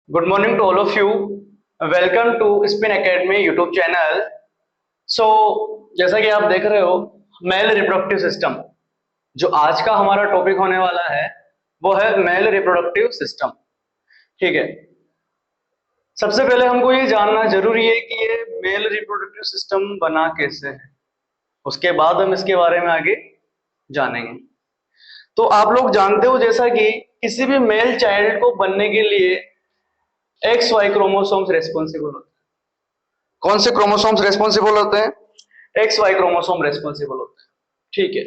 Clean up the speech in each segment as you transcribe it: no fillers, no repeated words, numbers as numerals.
Good morning to all of you. Welcome to Spin Academy YouTube channel. So, जैसा कि आप देख रहे हो, मेल रिप्रोडक्टिव सिस्टम जो आज का हमारा टॉपिक होने वाला है वो है मेल रिप्रोडक्टिव सिस्टम। ठीक है, सबसे पहले हमको ये जानना जरूरी है कि ये मेल रिप्रोडक्टिव सिस्टम बना कैसे है, उसके बाद हम इसके बारे में आगे जानेंगे। तो आप लोग जानते हो जैसा कि किसी भी मेल चाइल्ड को बनने के लिए एक्स वाई क्रोमोसोम्स रेस्पॉन्सिबल होते हैं। कौन से क्रोमोसोम्स रेस्पॉन्सिबल होते हैं? एक्स वाई क्रोमोसोम रेस्पॉन्सिबल होते हैं। ठीक है,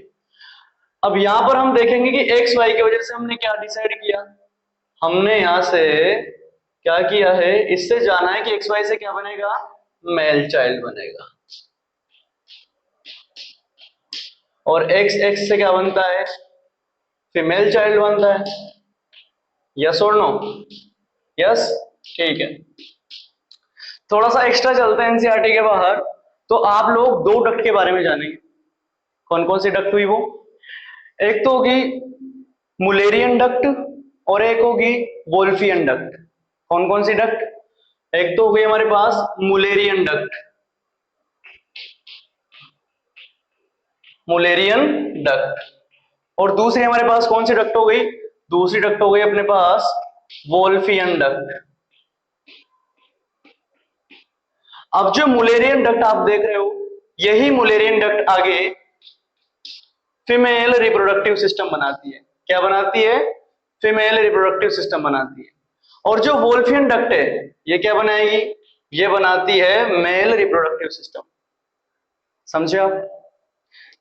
अब यहां पर हम देखेंगे कि एक्स वाई की वजह से हमने क्या डिसाइड किया। हमने यहां से क्या किया है, इससे जाना है कि एक्स वाई से क्या बनेगा, मेल चाइल्ड बनेगा, और एक्स एक्स से क्या बनता है, फीमेल चाइल्ड बनता है। यस और नो? यस, ठीक है। थोड़ा सा एक्स्ट्रा चलते हैं एनसीईआरटी के बाहर, तो आप लोग दो डक्ट के बारे में जानेंगे। कौन कौन सी डक्ट हुई वो? एक तो होगी मुलेरियन डक्ट और एक होगी वोल्फियन डक्ट। कौन कौन सी डक्ट? एक तो हो गई हमारे पास मुलेरियन डक्ट, मुलेरियन डक्ट, और दूसरी हमारे पास कौन सी डक्ट हो गई? दूसरी डक्ट हो गई अपने पास वोल्फियन डक्ट। अब जो मुलेरियन डक्ट आप देख रहे हो, यही मुलेरियन डक्ट आगे फीमेल रिप्रोडक्टिव सिस्टम बनाती है। क्या बनाती है? फीमेल रिप्रोडक्टिव सिस्टम बनाती है। और जो वोल्फियन डक्ट है, ये क्या बनाएगी? ये बनाती है मेल रिप्रोडक्टिव सिस्टम। समझे आप?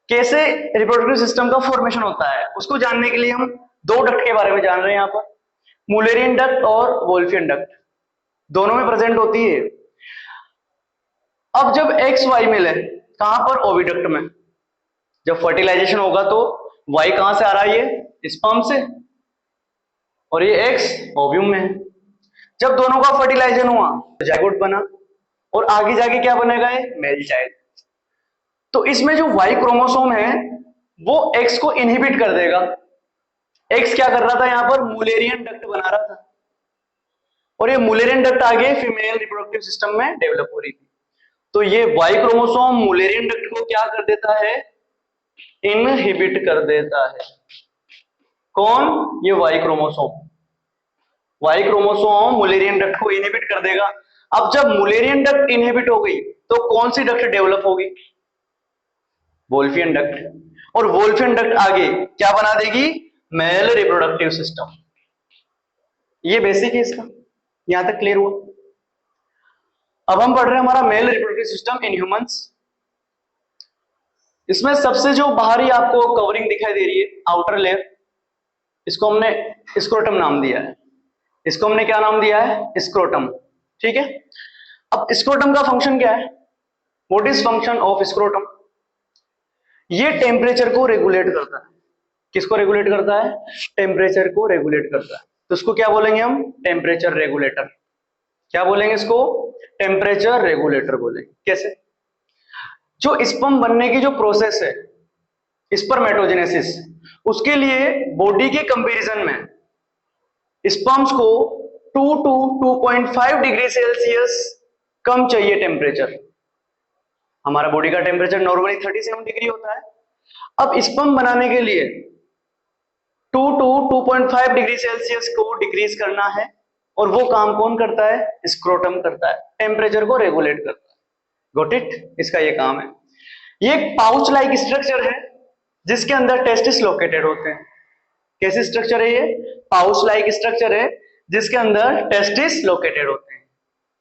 कैसे रिप्रोडक्टिव सिस्टम का फॉर्मेशन होता है उसको जानने के लिए हम दो डक्ट के बारे में जान रहे हैं। यहां पर मुलेरियन डक्ट और वोल्फियन डक्ट दोनों में प्रेजेंट होती है। अब जब एक्स वाई मिले, कहां पर? ओविडक्ट में। जब फर्टिलाइजेशन होगा तो वाई कहां से आ रहा है? ये स्पर्म से, और ये एक्स ओव्यूम में है। जब दोनों का फर्टिलाइजेशन हुआ तो जाइगोट बना, और आगे जाके क्या बनेगा? ये मेल चाइल्ड। तो इसमें जो वाई क्रोमोसोम है वो एक्स को इनहिबिट कर देगा। एक्स क्या कर रहा था? यहां पर मुलेरियन डक्ट बना रहा था, और ये मुलेरियन डक्ट आगे फीमेल रिप्रोडक्टिव सिस्टम में डेवलप हो रही थी। तो ये वाई क्रोमोसोम मुलेरियन डक्ट को क्या कर देता है? इनहिबिट कर देता है। कौन? ये Y chromosome. Y chromosome Mullerian duct को इनहिबिट कर देगा। अब जब मुलेरियन डक्ट इनहिबिट हो गई तो कौन सी डक्ट डेवलप होगी? Wolffian duct. और वोल्फियन डक्ट आगे क्या बना देगी? Male reproductive system. ये बेसिक है इसका, यहां तक क्लियर हुआ? अब हम पढ़ रहे हैं हमारा male reproductive system in humans. इसमें सबसे जो बाहरी आपको कवरिंग दिखाई दे रही है, आउटर लेयर, इसको हमने स्क्रोटम नाम दिया है। इसको हमने क्या नाम दिया है? स्क्रोटम। ठीक है, अब स्क्रोटम का फंक्शन क्या है? What is function of scrotum? ये टेम्परेचर को रेगुलेट करता है। किसको रेगुलेट करता है? टेम्परेचर को रेगुलेट करता है। तो इसको क्या बोलेंगे हम? Temperature regulator. क्या बोलेंगे इसको? टेम्परेचर रेगुलेटर बोलेंगे। कैसे? जो स्पर्म बनने की जो प्रोसेस है, स्पर्मेटोजेनेसिस, उसके लिए बॉडी के कंपैरिजन में स्पर्म्स को 2 to 2.5 डिग्री सेल्सियस कम चाहिए टेम्परेचर। हमारा बॉडी का टेम्परेचर नॉर्मली 37 डिग्री होता है। अब स्पर्म बनाने के लिए 2 to 2.5 डिग्री सेल्सियस को डिक्रीज करना है, और वो काम कौन करता है? स्क्रोटम करता है, टेम्परेचर को रेगुलेट करता है। Got it? इसका ये काम है। ये एक पाउच लाइक स्ट्रक्चर है जिसके अंदर टेस्टिस लोकेटेड होते हैं। कैसे स्ट्रक्चर है ये? पाउच लाइक स्ट्रक्चर है जिसके अंदर टेस्टिस लोकेटेड होते हैं।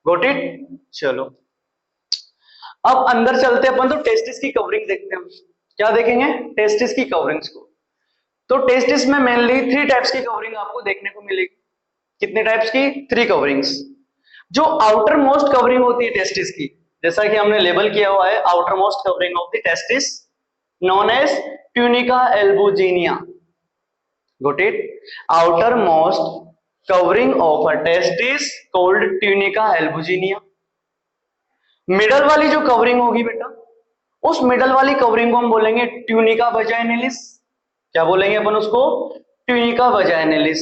Got it? चलो अब अंदर चलते हैं अपन, तो टेस्टिस की कवरिंग देखते हैं। हम क्या देखेंगे? टेस्टिस की कवरिंग्स को। तो टेस्टिस में मेनली 3 टाइप्स की कवरिंग आपको देखने को मिलेगी। कितने टाइप्स की? 3 कवरिंग्स। जो आउटर मोस्ट कवरिंग होती है टेस्टिस की, जैसा कि हमने लेबल किया हुआ है, outermost covering of the testis known as tunica albuginea. Got it? Outermost covering of a testis called tunica albuginea. Middle वाली जो कवरिंग होगी बेटा, उस मिडल वाली कवरिंग को हम बोलेंगे ट्यूनिका वजाइनलिस। क्या बोलेंगे अपन उसको? ट्यूनिका वजाइनलिस।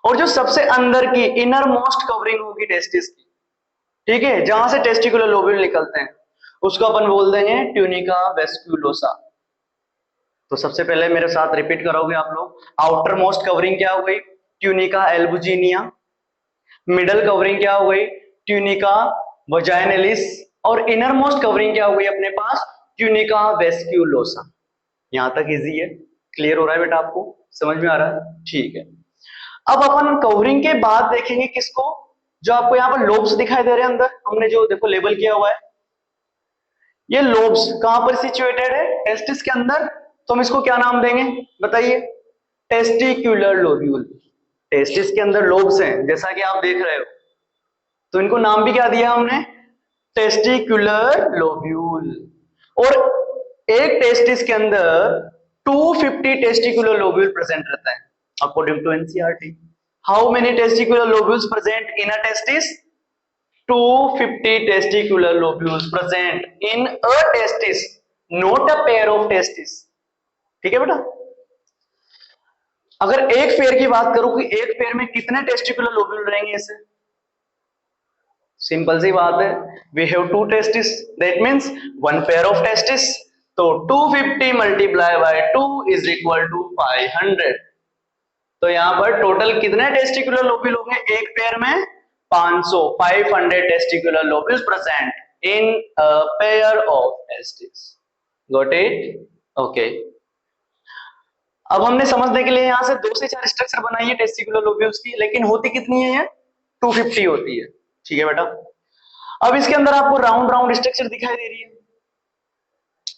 और जो सबसे अंदर की इनर मोस्ट कवरिंग होगी टेस्टिस की, ठीक है, जहां से टेस्टिकुलर लोब्यूल निकलते हैं, उसको अपन बोल देंगे ट्यूनिका वेस्क्यूलोसा। तो सबसे पहले मेरे साथ रिपीट करोगे आप लोग, आउटर मोस्ट कवरिंग क्या हो गई, ट्यूनिका एल्बुजिनिया, मिडल कवरिंग क्या हो गई, ट्यूनिका वजाइनलिस, और इनर मोस्ट कवरिंग क्या हो गई अपने पास, ट्यूनिका वेस्क्यूलोसा। यहां तक इजी है, क्लियर हो रहा है बेटा, आपको समझ में आ रहा है, ठीक है। अब अपन कवरिंग के बाद देखेंगे किसको, जो आपको यहाँ पर लोब्स दिखाई दे रहे हैं अंदर, हमने जो देखो लेबल किया हुआ है, ये लोब्स कहां पर सिचुएटेड है, टेस्टिस के अंदर, तो हम इसको क्या नाम देंगे बताइए, टेस्टिक्यूलर लोब्यूल। टेस्टिस के अंदर लोब्स हैं जैसा कि आप देख रहे हो, तो इनको नाम भी क्या दिया हमने, टेस्टिक्यूलर लोब्यूल। और एक टेस्टिस के अंदर 250 टेस्टिकुलर लोब्यूल प्रेजेंट रहता है according to NCERT. How many testicular lobules present in a testis, 250 testicular lobules present in a testis, not a pair of testis। ठीक है बेटा, अगर एक पेयर की बात करूं कि एक पेयर में कितने टेस्टिकुलर लोब्यूल रहेंगे ऐसे, सिंपल सी बात है, we have two testis, that means one pair of testis, तो 250 multiply by 2 is equal to 500। तो यहां पर टोटल कितने टेस्टिकुलर लोब्यूल होंगे एक पेयर में, 500, 500 testicular lobules present in a pair of testes। Got it? Okay। अब हमने समझने के लिए यहां से 2 से 4 स्ट्रक्चर बनाई है टेस्टिकुलर लोब्यूल्स की, लेकिन होती कितनी है ये, 250 होती है, ठीक है बेटा। अब इसके अंदर आपको राउंड राउंड स्ट्रक्चर दिखाई दे रही है,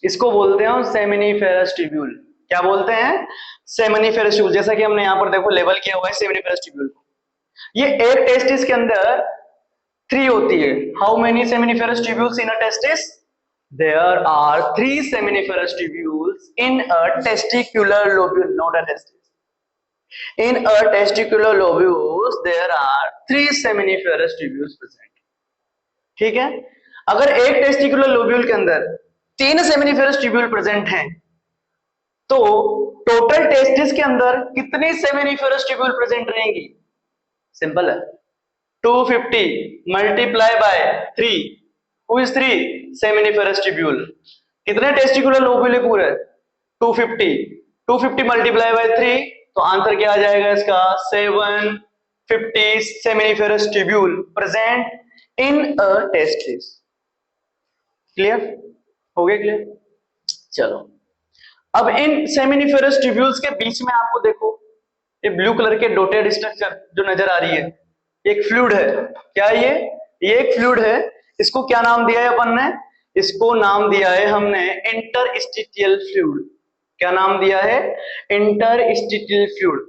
इसको बोलते हैं सेमिनिफेरस ट्यूब्यूल। क्या बोलते हैं, सेमिनिफेरस ट्यूब्यूल। जैसा कि हमने यहाँ पर देखो लेबल किया हुआ है सेमिनिफेरस ट्यूब्यूल को। ये एक टेस्टिस के अंदर 3 होती है। How many seminiferous tubules in a testis, there are 3 seminiferous tubules in a testicular lobule, not a testis. In a testicular lobules there are 3 seminiferous tubules present. ठीक है, अगर एक टेस्टिकुलर लोब्यूल के अंदर 3 सेमिनिफेरस ट्यूब्यूल प्रेजेंट हैं, तो total testis के अंदर कितनी सेमिनिफेरस ट्यूब्यूल प्रेजेंट रहेंगी, सिंपल है, 250 multiply bye 3, who is 3 seminiferous tubule. कितने टेस्टिकुलर लोब्यूल है पूरे, 250, 250 मल्टीप्लाई बाय 3, तो आंसर क्या आ जाएगा इसका, 750 seminiferous tubule present in a testis. Clear हो गया, क्लियर। चलो, अब इन सेमिनिफेरस ट्यूब्यूल्स के बीच में आपको देखो ये ब्लू कलर के डॉटेड स्ट्रक्चर जो नजर आ रही है, एक फ्लूइड है। क्या ये एक फ्लूइड है। इसको क्या नाम दिया है अपन ने, इसको नाम दिया है हमने इंटरस्टिशियल फ्लूइड। क्या नाम दिया है, interstitial fluid.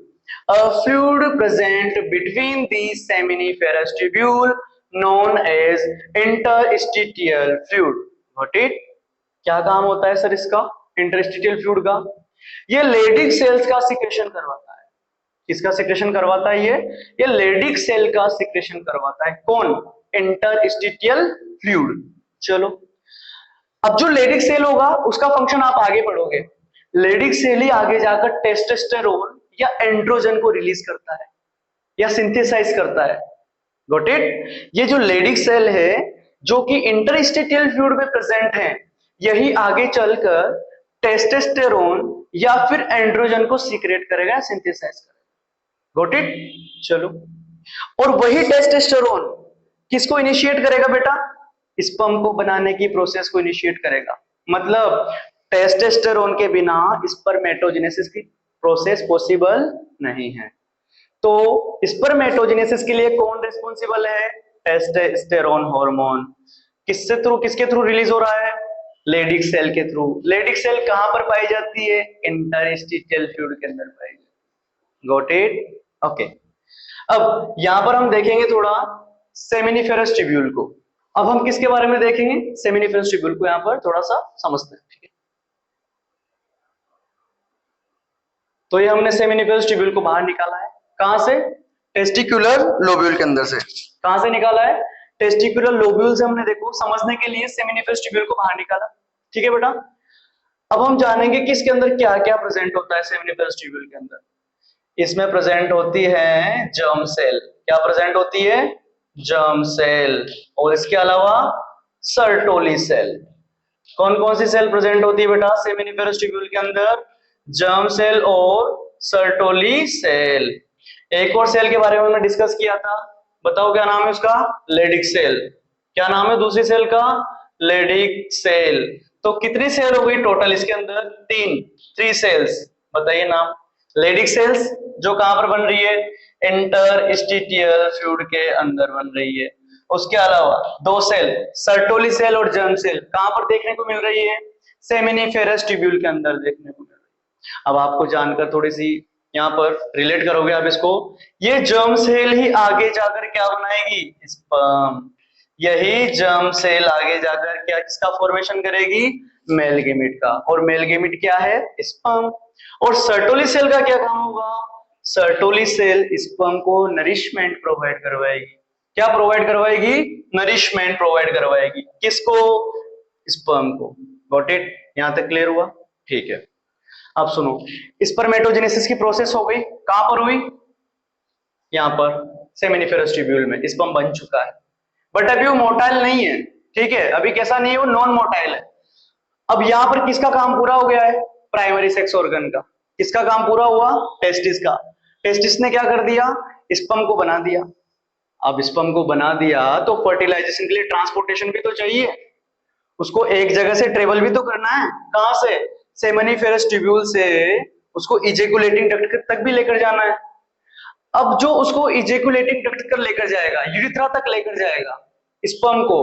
A fluid present between the seminiferous tubule known as interstitial fluid. Got it. क्या काम होता है सर इसका, इंटरस्टिशियल फ्लूइड का, ये लेडिक सेल्स का सिक्रेशन करवाता है। किसका सिक्रेशन करवाता है ये लेडिक सेल का सिक्रेशन करवाता है। कौन, इंटरस्टिशियल फ्लूइड। चलो, अब जो लेडिक सेल होगा उसका फंक्शन आप आगे पढ़ोगे। लेडिक सेल ही आगे जाकर टेस्टोस्टेरोन या एंड्रोजन को रिलीज करता है या सिंथेसाइज करता है। Got it. ये जो लेडिक सेल है जो कि इंटरस्टिशियल फ्लूइड में प्रेजेंट है, यही आगे चलकर टेस्टोस्टेरोन या फिर एंड्रोजन को सीक्रेट करेगा, सिंथेसाइज करेगा। Got it. चलो, और वही टेस्टोस्टेरोन किसको इनिशिएट करेगा बेटा, स्पर्म को बनाने की प्रोसेस को इनिशिएट करेगा। मतलब टेस्टोस्टेरोन के बिना स्पर्मेटोजेनेसिस की प्रोसेस पॉसिबल नहीं है। तो स्पर्मेटोजेनेसिस के लिए कौन रिस्पॉन्सिबल है, टेस्टोस्टेरोन हार्मोन। किसके थ्रू रिलीज हो रहा है, लेडिक सेल के थ्रू। लेडिक सेल कहां पर पाई जाती है, इंटरस्टिशियल फ्लूइड के अंदर पाई जाती है। Got it. ओके, अब यहां पर हम देखेंगे थोड़ा सेमिनिफेरस ट्यूब्यूल को। अब हम किसके बारे में देखेंगे, सेमिनिफेरस ट्यूब्यूल को यहां पर थोड़ा सा समझते हैं। ठीक है, तो ये हमने सेमिनिफेरस ट्यूब्यूल को बाहर निकाला है, कहां से, टेस्टिकुलर लोब्यूल के अंदर से। कहां से निकाला है, टेस्टिकुलर लोब्यूल से। हमने देखो समझने के लिए सेमिनिफेरस ट्यूब्यूल को बाहर निकाला। ठीक है बेटा, अब हम जानेंगे कि इसके अंदर क्या क्या प्रेजेंट होता है सेमिनिफेरस ट्यूब्यूल के अंदर। इसमें प्रेजेंट होती है जर्म सेल। क्या प्रेजेंट होती है? Germ cell. और इसके अलावा सर्टोली सेल। कौन कौन सी सेल प्रेजेंट होती है बेटा सेमिनिफेरस ट्यूब्यूल के अंदर? जर्म सेल और सर्टोली सेल। एक और सेल के बारे में हमने डिस्कस किया था, बताओ क्या नाम है उसका? Leydig cell. क्या नाम है दूसरी सेल का? Leydig cell. तो कितनी सेल हो गई टोटल इसके अंदर? Three cells. बताइए नाम। लेडिक सेल्स जो कहां पर बन रही है? इंटरस्टिशियल फ्लूइड के अंदर बन रही है। उसके अलावा दो सेल सर्टोली सेल और जर्म सेल कहां पर देखने को मिल रही है? सेमिनिफेरस ट्यूब्यूल के अंदर देखने को मिल रही है। अब आपको जानकर थोड़ी सी यहाँ पर रिलेट करोगे आप इसको। ये जर्म सेल ही आगे जाकर क्या बनाएगी? स्पर्म। यही जर्म सेल आगे जाकर क्या किसका फॉर्मेशन करेगी? मेल गेमिट का। और मेल गेमिट क्या है? स्पर्म। और सर्टोली सेल का क्या काम होगा? सर्टोली सेल स्पर्म को नरिशमेंट प्रोवाइड करवाएगी। क्या प्रोवाइड करवाएगी? नरिशमेंट प्रोवाइड करवाएगी। किसको? स्पर्म को। Got it? यहां तक क्लियर हुआ? ठीक है। अब सुनो, स्पर्मेटोजेनेसिस की प्रोसेस हो गई, कहां पर हुई? यहां पर सेमिनिफेरस ट्यूब्यूल में स्पर्म बन चुका है, बट अभी वो मोटाइल नहीं है। ठीक है, अभी कैसा नहीं है वो? नॉन मोटाइल है। अब यहां पर किसका काम पूरा हो गया है? प्राइमरी सेक्स ऑर्गन का। किसका काम पूरा हुआ? टेस्टिस का। टेस्टिस ने क्या कर दिया? स्पर्म को बना दिया। अब स्पर्म को बना दिया तो फर्टिलाइजेशन के लिए ट्रांसपोर्टेशन भी तो चाहिए, उसको एक जगह से ट्रेवल भी तो करना है। कहां से? सेमिनिफेरस ट्यूब्यूल से उसको इजेकुलेटिंग डक्ट तक भी लेकर जाना है। अब जो उसको इजेकुलेटिंग डक्ट कर लेकर जाएगा, यूरिथ्रा तक लेकर जाएगा स्पर्म को,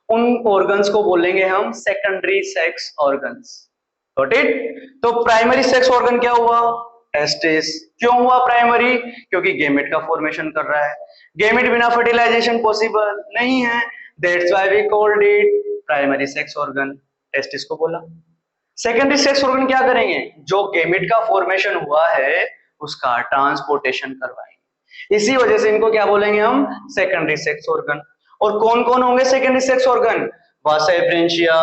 उन ऑर्गन्स को बोलेंगे हम secondary sex organs. Got it? तो प्राइमरी सेक्स ऑर्गन क्या हुआ? टेस्टिस। क्यों हुआ प्राइमरी? क्योंकि गेमेट का फॉर्मेशन कर रहा है। गेमेट बिना फर्टिलाइजेशन पॉसिबल नहीं है, that's why we called it primary sex organ. Testis को बोला। सेकेंडरी सेक्स ऑर्गन क्या करेंगे? जो गेमेट का फॉर्मेशन हुआ है उसका ट्रांसपोर्टेशन करवाएंगे। इसी वजह से इनको क्या बोलेंगे हम? Secondary sex organ. और कौन कौन होंगे सेकेंडरी सेक्स ऑर्गन? वासा एफ्रेंशिया,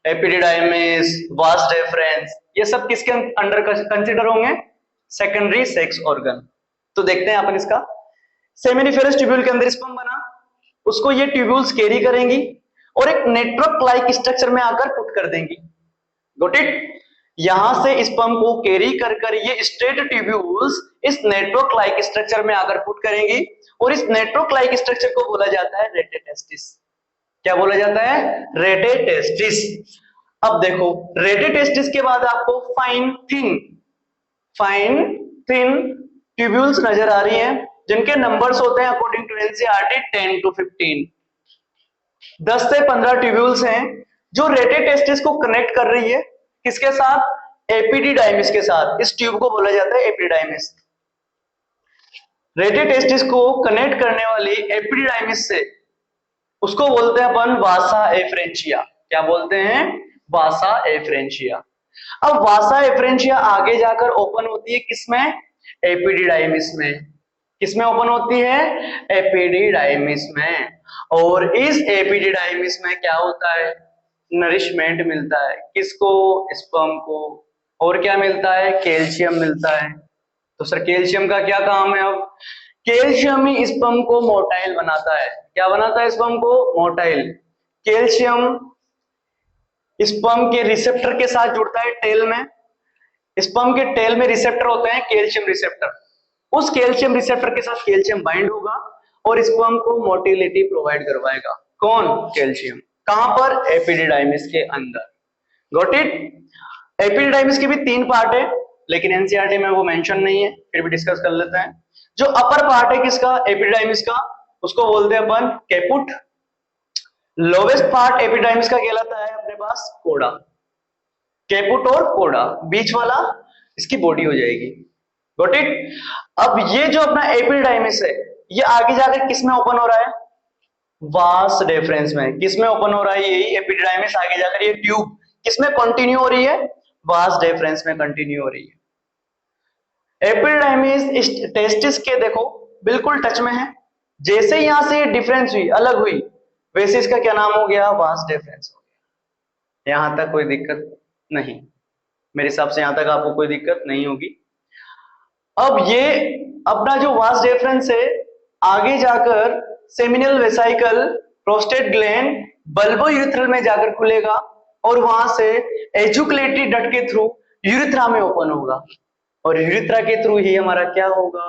एपिडिडाइमिस, वास डेफरेंस, ये सब किसके अंडर कंसीडर होंगे? Secondary sex organ. तो देखते हैं अपन इसका। सेमिनिफेरस ट्यूब्यूल के अंदर स्पर्म बना, उसको ये ट्यूब्यूल्स कैरी करेंगी और एक नेटवर्क लाइक स्ट्रक्चर में आकर पुट कर देंगी। Got it? यहां से स्पर्म को कैरी कर ये स्ट्रेट ट्यूब्यूल्स इस नेटवर्क लाइक स्ट्रक्चर में आकर पुट करेंगी और इस नेटवर्क लाइक स्ट्रक्चर को बोला जाता है रेटेटेस्टिस। क्या बोला जाता है? रेटेटेस्टिस। अब देखो, रेटेटेस्टिस के बाद आपको फाइन थिन ट्यूब्यूल्स नजर आ रही हैं, जिनके नंबर्स होते हैं अकॉर्डिंग टू एनसीईआरटी 10 to 15। 10 से 15 ट्यूब्यूल्स हैं जो रेटेटेस्टिस को कनेक्ट कर रही है। किसके साथ? एपिडिडाइमिस के साथ। इस ट्यूब को बोला जाता है एपिडिडाइमिस। रेटेटेस्टिस को कनेक्ट करने वाली एपिडिडाइमिस से उसको बोलते हैं अपन वासा एफ्रेंशिया। क्या बोलते हैं? वासा एफ्रेंशिया। अब वासा एफ्रेंशिया आगे जाकर ओपन होती है किसमें? एपिडिडाइमिस में। किसमें ओपन होती है? एपिडिडाइमिस में। और इस एपिडिडाइमिस में क्या होता है? नरिशमेंट मिलता है। किसको? स्पर्म को। और क्या मिलता है? कैल्शियम मिलता है। तो सर कैल्शियम का क्या काम है? अब कैल्शियम ही स्पर्म को मोटाइल बनाता है। क्या बनाता है स्पर्म को? मोटाइल। कैल्शियम स्पर्म के रिसेप्टर के साथ जुड़ता है टेल में। स्पर्म के टेल में रिसेप्टर होते हैं, कैल्शियम रिसेप्टर। उस कैल्शियम रिसेप्टर के साथ कैल्शियम बाइंड होगा और स्पर्म को मोटिलिटी प्रोवाइड करवाएगा। कौन? कैल्शियम। कहां पर? एपिडिडाइमिस के अंदर। Got it? एपिडिडाइमिस के भी 3 पार्ट है, लेकिन एनसीईआरटी में वो मेंशन नहीं है, फिर भी डिस्कस कर लेते हैं। जो अपर पार्ट है किसका? एपिडिडाइमिस का, उसको बोलते हैं अपन कैपुट। लोवेस्ट पार्ट एपिडाइमिस का कहलाता है अपने पास कोडा। कैपुट और कोडा, बीच वाला इसकी बॉडी हो जाएगी। Got it? अब ये जो अपना एपिडाइमिस है ये आगे जाकर किस में ओपन हो रहा है? वास डेफरेंस में। किस में ओपन हो रहा है? यही एपिडाइमिस आगे जाकर ये ट्यूब किस में कंटिन्यू हो रही है? वास डेफरेंस में कंटिन्यू हो रही है। एपिडाइमिस टेस्टिस के देखो बिल्कुल टच में है। जैसे यहां से डिफरेंस हुई, अलग हुई, वैसे इसका क्या नाम हो गया? वास डेफरेंस हो गया। यहां तक कोई दिक्कत नहीं, मेरे हिसाब से यहां तक आपको कोई दिक्कत नहीं होगी। अब ये अपना जो वास डिफरेंस है आगे जाकर seminal vesicle, prostate gland, bulbo urethral में जाकर खुलेगा और वहां से एजुकुलेटरी डक्ट के थ्रू यूरिथ्रा में ओपन होगा और यूरिथ्रा के थ्रू ही हमारा क्या होगा,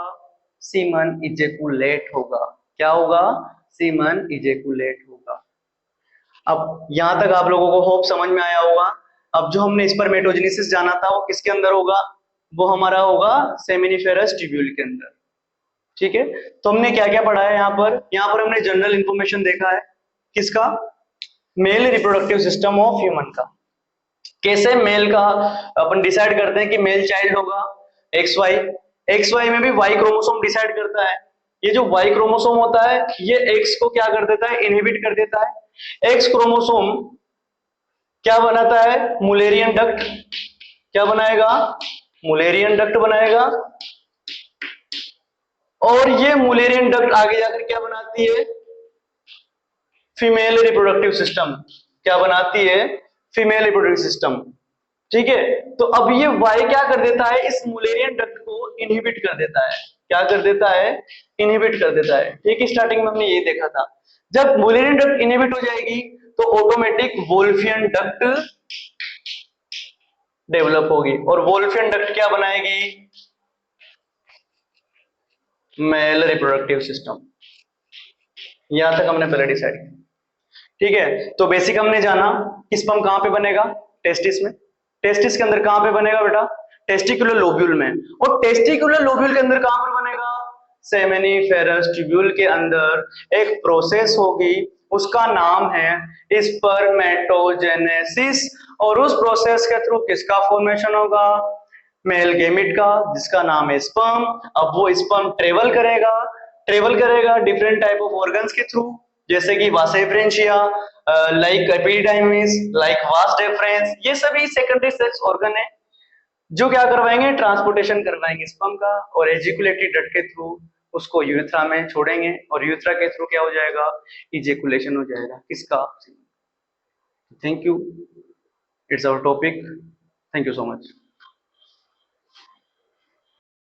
सीमन इजेकुलेट होगा। क्या होगा, सीमन इजेकुलेट होगा। अब यहां तक आप लोगों को होप समझ में आया होगा। अब जो हमने स्पर्मेटोजेनेसिस जाना था वो किसके अंदर होगा, वो हमारा होगा सेमिनिफेरस ट्यूब्यूल के अंदर। ठीक है, तो हमने क्या क्या पढ़ा है यहाँ पर हमने जनरल इंफॉर्मेशन देखा है किसका, male reproductive system of human का। कैसे मेल का अपन डिसाइड करते हैं कि मेल चाइल्ड होगा एक्स वाई, एक्स वाई में भी वाई क्रोमोसोम डिसाइड करता है। ये जो वाई क्रोमोसोम होता है ये एक्स को क्या कर देता है, इनहिबिट कर देता है। एक्स क्रोमोसोम क्या बनाता है, मुलेरियन डक्ट। क्या बनाएगा, मुलेरियन डक्ट बनाएगा और ये मुलेरियन डक्ट आगे जाकर क्या बनाती है, फीमेल रिप्रोडक्टिव सिस्टम। क्या बनाती है, फीमेल रिप्रोडक्टिव सिस्टम। ठीक है, तो अब ये वाई क्या कर देता है, इस मुलेरियन डक्ट को इनहिबिट कर देता है। क्या कर देता है, इनहिबिट कर देता है। ठीक है, स्टार्टिंग में हमने यही देखा था। जब मुलेरियन डक्ट इनहिबिट हो जाएगी तो ऑटोमेटिक वोल्फियन डक्ट डेवलप होगी और वोल्फियन डक्ट क्या बनाएगी, मेल रिप्रोडक्टिव सिस्टम। यहां तक हमने पहले डिसाइड किया। ठीक है, तो बेसिक हमने जाना कि स्पर्म कहां पे बनेगा, टेस्टिस में। टेस्टिस के अंदर कहां पे बनेगा बेटा, टेस्टिकुलर लोब्यूल में। और टेस्टिकुलर लोब्यूल के अंदर कहां पर बनेगा, सेमिनिफेरस ट्यूब्यूल के अंदर एक प्रोसेस होगी, उसका नाम है स्पर्मेटोजेनेसिस। और उस प्रोसेस के थ्रू किसका फॉर्मेशन होगा, मेल गेमिट का, जिसका नाम है स्पर्म। अब वो स्पर्म ट्रेवल करेगा डिफरेंट टाइप ऑफ ऑर्गन्स के थ्रू, जैसे कि vasa deferentia, like epididymis, like vas deferens. ये सभी सेकेंडरी सेक्स ऑर्गन है जो क्या करवाएंगे, ट्रांसपोर्टेशन करवाएंगे स्पर्म का और एजिकुलेटरी डक्ट के थ्रू उसको यूरेथ्रा में छोड़ेंगे और यूरेथ्रा के थ्रू क्या हो जाएगा, इजेकुलेशन हो जाएगा किसका। Thank you, it's our topic. Thank you so much.